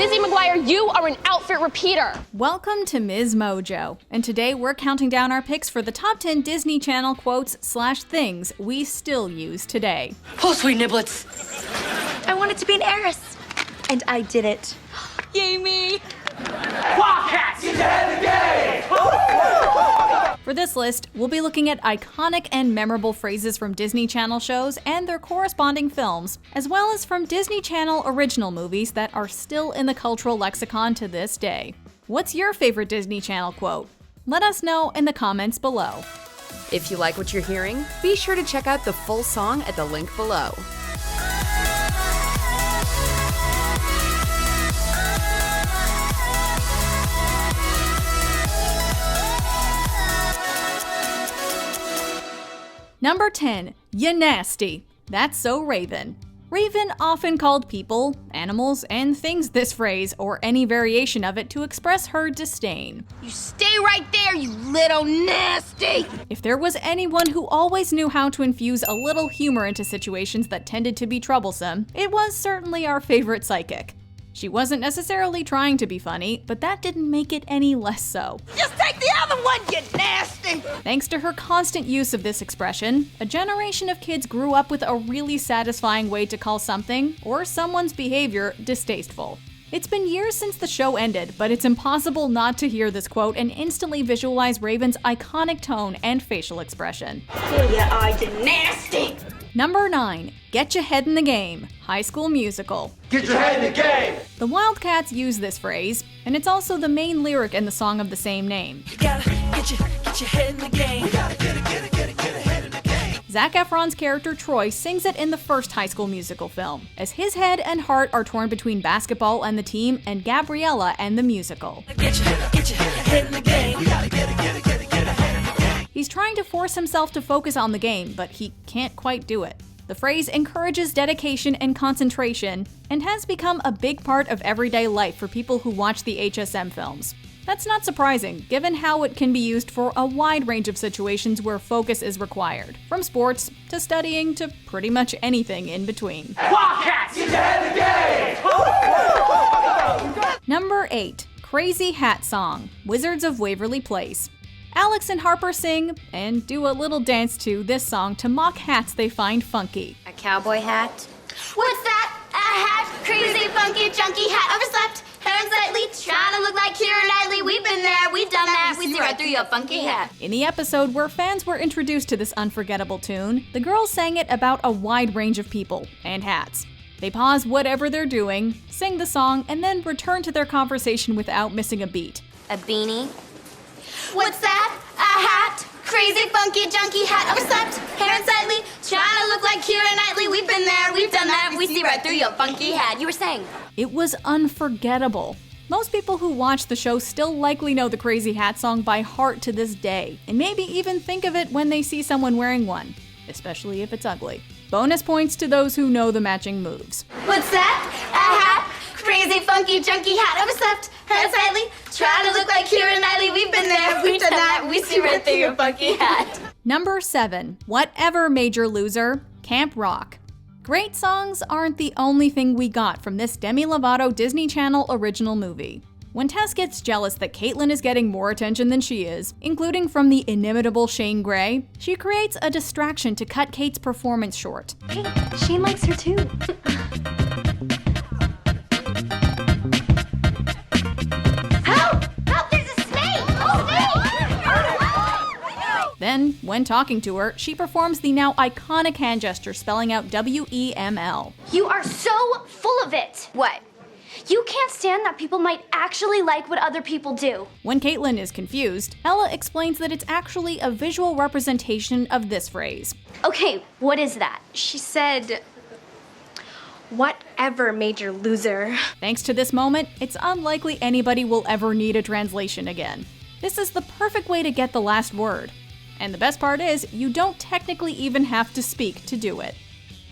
Lizzie McGuire, you are an outfit repeater. Welcome to MsMojo, and today we're counting down our picks for the top 10 Disney Channel quotes/things we still use today. Oh, sweet Niblets. I wanted to be an heiress, and I did it. Yay me! Wildcats, get ahead of the game! For this list, we'll be looking at iconic and memorable phrases from Disney Channel shows and their corresponding films, as well as from Disney Channel original movies that are still in the cultural lexicon to this day. What's your favorite Disney Channel quote? Let us know in the comments below. If you like what you're hearing, be sure to check out the full song at the link below. Number 10. Ya nasty. That's so Raven. Raven often called people, animals, and things this phrase, or any variation of it, to express her disdain. You stay right there, you little nasty! If there was anyone who always knew how to infuse a little humor into situations that tended to be troublesome, it was certainly our favorite psychic. She wasn't necessarily trying to be funny, but that didn't make it any less so. Just take the other one, you nasty! Thanks to her constant use of this expression, a generation of kids grew up with a really satisfying way to call something, or someone's behavior, distasteful. It's been years since the show ended, but it's impossible not to hear this quote and instantly visualize Raven's iconic tone and facial expression. Yeah, I did nasty! Number 9. Get your head in the game. High School Musical. Get your head in the game! The Wildcats use this phrase, and it's also the main lyric in the song of the same name. You gotta get your head in the game. We gotta get ahead in the game. Zac Efron's character Troy sings it in the first High School Musical film, as his head and heart are torn between basketball and the team and Gabriella and the musical. Get your head in the game. We gotta get ahead in the game. He's trying to force himself to focus on the game, but he can't quite do it. The phrase encourages dedication and concentration, and has become a big part of everyday life for people who watch the HSM films. That's not surprising, given how it can be used for a wide range of situations where focus is required, from sports to studying to pretty much anything in between. Wildcats, get ahead of the game! Number 8. Crazy Hat Song. Wizards of Waverly Place. Alex and Harper sing, and do a little dance to, this song to mock hats they find funky. A cowboy hat? What's that? A hat? Crazy, funky, junky hat. Overslept, hair unsightly, trying to look like Keira Knightley. We've been there, we've done that. We see right through your funky hat. In the episode where fans were introduced to this unforgettable tune, the girls sang it about a wide range of people and hats. They pause whatever they're doing, sing the song, and then return to their conversation without missing a beat. A beanie? What's that? A hat? Crazy, funky, junky hat. Overslept, hair unsightly, trying to look like Keira Knightley. We've been there, we've done that. We see right through your funky hat. You were saying? It was unforgettable. Most people who watch the show still likely know the Crazy Hat song by heart to this day, and maybe even think of it when they see someone wearing one, especially if it's ugly. Bonus points to those who know the matching moves. What's that? A hat? Crazy, funky, junky hat. Overslept, hair unsightly, trying to look like Keira Knightley. We've been there, we've done that. We see right through your funky hat. Number 7. Whatever, Major Loser. Camp Rock. Great songs aren't the only thing we got from this Demi Lovato Disney Channel original movie. When Tess gets jealous that Caitlin is getting more attention than she is, including from the inimitable Shane Gray, she creates a distraction to cut Kate's performance short. Hey, Shane likes her too. Then, when talking to her, she performs the now iconic hand gesture spelling out WEML. You are so full of it. What? You can't stand that people might actually like what other people do. When Caitlin is confused, Ella explains that it's actually a visual representation of this phrase. Okay, what is that? She said, whatever, Major Loser. Thanks to this moment, it's unlikely anybody will ever need a translation again. This is the perfect way to get the last word. And the best part is, you don't technically even have to speak to do it.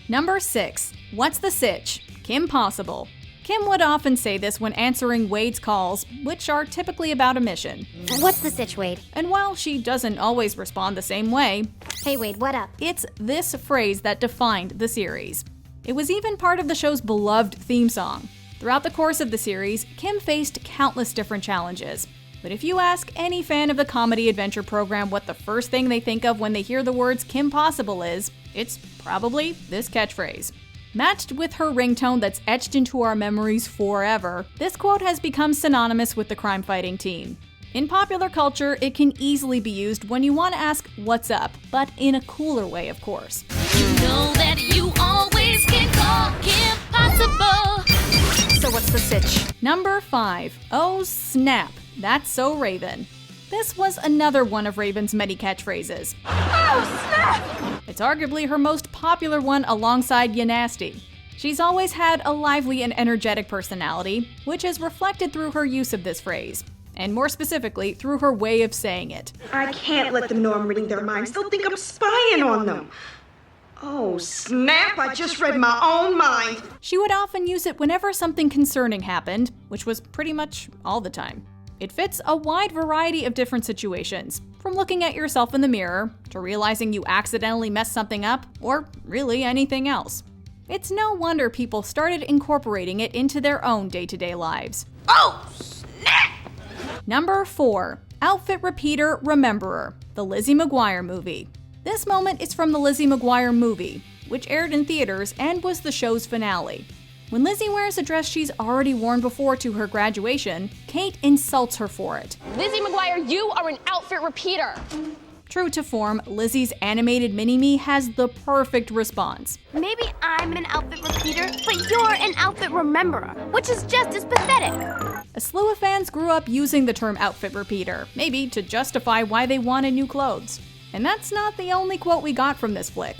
Number 6. What's the sitch? Kim Possible. Kim would often say this when answering Wade's calls, which are typically about a mission. What's the sitch, Wade? And while she doesn't always respond the same way, Hey Wade, what up? it's this phrase that defined the series. It was even part of the show's beloved theme song. Throughout the course of the series, Kim faced countless different challenges. But if you ask any fan of the comedy adventure program what the first thing they think of when they hear the words Kim Possible is, it's probably this catchphrase. Matched with her ringtone that's etched into our memories forever, this quote has become synonymous with the crime-fighting teen. In popular culture, it can easily be used when you want to ask what's up, but in a cooler way, of course. You know that you always can call Kim Possible. So what's the sitch? Number 5. Oh snap, that's so Raven. This was another one of Raven's many catchphrases. Oh, snap! It's arguably her most popular one alongside Ya Nasty. She's always had a lively and energetic personality, which is reflected through her use of this phrase, and more specifically, through her way of saying it. I can't let them know I'm reading their minds. They'll think I'm spying on them. Oh, snap, I just read my own mind. She would often use it whenever something concerning happened, which was pretty much all the time. It fits a wide variety of different situations, from looking at yourself in the mirror, to realizing you accidentally messed something up, or really anything else. It's no wonder people started incorporating it into their own day-to-day lives. Oh, snap! Number 4. Outfit Repeater Rememberer, the Lizzie McGuire movie. This moment is from the Lizzie McGuire movie, which aired in theaters and was the show's finale. When Lizzie wears a dress she's already worn before to her graduation, Kate insults her for it. Lizzie McGuire, you are an outfit repeater. True to form, Lizzie's animated mini-me has the perfect response. Maybe I'm an outfit repeater, but you're an outfit rememberer, which is just as pathetic. A slew of fans grew up using the term outfit repeater, maybe to justify why they wanted new clothes. And that's not the only quote we got from this flick.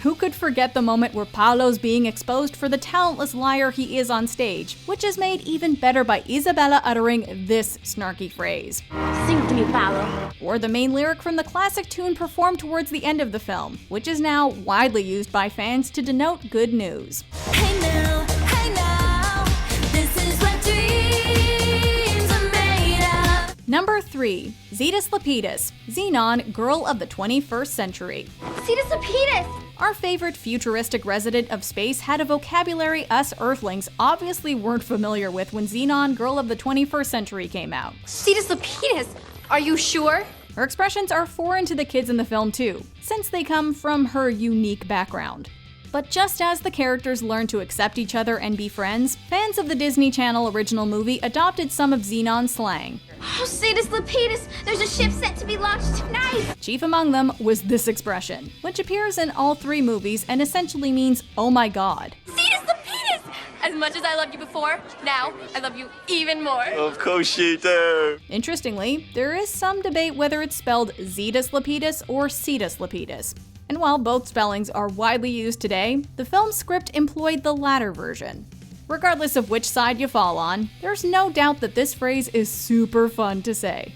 Who could forget the moment where Paolo's being exposed for the talentless liar he is on stage, which is made even better by Isabella uttering this snarky phrase. Sing to me, Paolo. Or the main lyric from the classic tune performed towards the end of the film, which is now widely used by fans to denote good news. Hey now, this is what dreams are made of. Number 3. Zetus Lapidus, Xenon, Girl of the 21st Century. Cetus Lapidus! Our favorite futuristic resident of space had a vocabulary us Earthlings obviously weren't familiar with when Xenon, Girl of the 21st Century came out. Cetus Lapidus, are you sure? Her expressions are foreign to the kids in the film too, since they come from her unique background. But just as the characters learned to accept each other and be friends, fans of the Disney Channel original movie adopted some of Xenon's slang. Oh, Cetus Lapidus, there's a ship set to be launched tonight. Chief among them was this expression, which appears in all 3 movies and essentially means, oh my god. Cetus Lapidus! As much as I loved you before, now I love you even more. Of course you do. Interestingly, there is some debate whether it's spelled Zetus Lapidus or Cetus Lapidus. And while both spellings are widely used today, the film's script employed the latter version. Regardless of which side you fall on, there's no doubt that this phrase is super fun to say.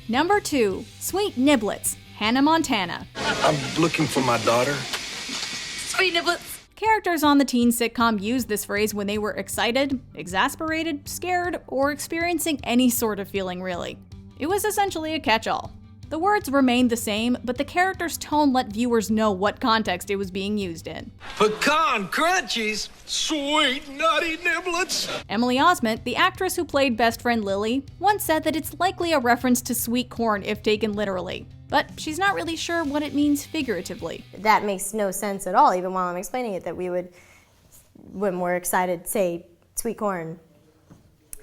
Number 2. Sweet Niblets, Hannah Montana. I'm looking for my daughter. Sweet Niblets. Characters on the teen sitcom used this phrase when they were excited, exasperated, scared, or experiencing any sort of feeling really. It was essentially a catch-all. The words remained the same, but the character's tone let viewers know what context it was being used in. Pecan crunchies, sweet nutty niblets. Emily Osment, the actress who played best friend Lily, once said that it's likely a reference to sweet corn if taken literally, but she's not really sure what it means figuratively. That makes no sense at all, even while I'm explaining it, that we would, when we're excited, say sweet corn.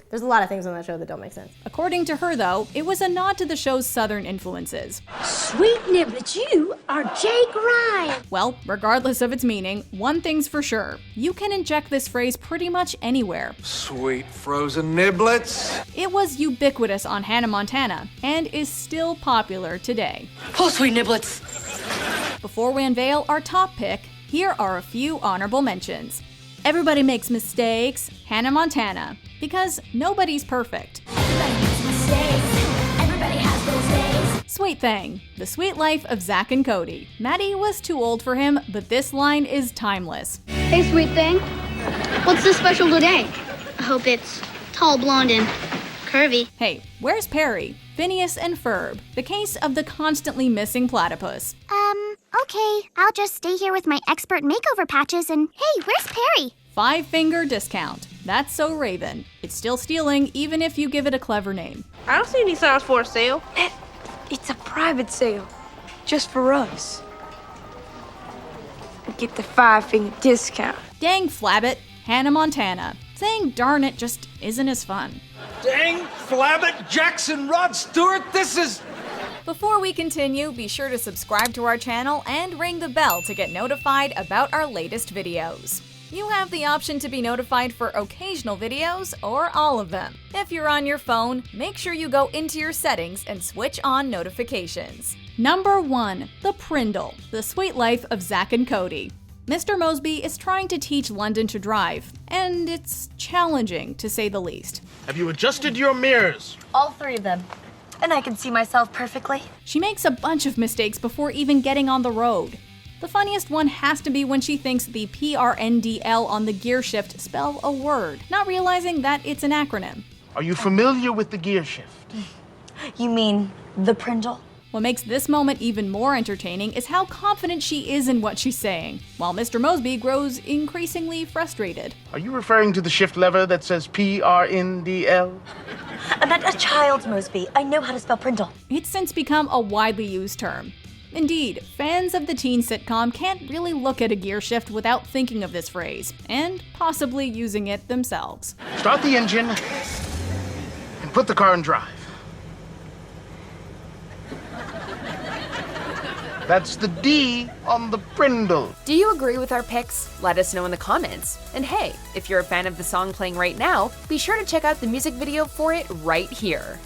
There's a lot of things on that show that don't make sense. According to her, though, it was a nod to the show's southern influences. Sweet Niblets, you are Jake Ryan. Well, regardless of its meaning, one thing's for sure. You can inject this phrase pretty much anywhere. Sweet frozen niblets. It was ubiquitous on Hannah Montana, and is still popular today. Oh, sweet Niblets. Before we unveil our top pick, here are a few honorable mentions. Everybody makes mistakes, Hannah Montana, because nobody's perfect. Everybody makes mistakes. Everybody has those days. Sweet Thing, The Sweet Life of Zach and Cody. Maddie was too old for him, but this line is timeless. Hey, Sweet Thing. What's so special today? I hope it's tall, blonde, and curvy. Hey, where's Perry? Phineas and Ferb, the case of the constantly missing platypus. Okay, I'll just stay here with my expert makeover patches and hey, where's Perry? 5-finger discount. That's So Raven. It's still stealing even if you give it a clever name. I don't see any signs for a sale. It's a private sale. Just for us. Get the 5-finger discount. Dang Flabbit, Hannah Montana. Saying darn it just isn't as fun. Dang, Flabbit, Jackson, Rod Stewart, this is... Before we continue, be sure to subscribe to our channel and ring the bell to get notified about our latest videos. You have the option to be notified for occasional videos or all of them. If you're on your phone, make sure you go into your settings and switch on notifications. Number 1. The Prindle, The Sweet Life of Zack and Cody. Mr. Mosby is trying to teach London to drive, and it's challenging to say the least. Have you adjusted your mirrors? All 3 of them. And I can see myself perfectly. She makes a bunch of mistakes before even getting on the road. The funniest one has to be when she thinks the PRNDL on the gear shift spell a word, not realizing that it's an acronym. Are you familiar with the gear shift? You mean the Prindle? What makes this moment even more entertaining is how confident she is in what she's saying, while Mr. Mosby grows increasingly frustrated. Are you referring to the shift lever that says PRNDL? I'm not a child, Mosby. I know how to spell Prindle. It's since become a widely used term. Indeed, fans of the teen sitcom can't really look at a gear shift without thinking of this phrase, and possibly using it themselves. Start the engine and put the car in drive. That's the D on the Prindle. Do you agree with our picks? Let us know in the comments. And hey, if you're a fan of the song playing right now, be sure to check out the music video for it right here.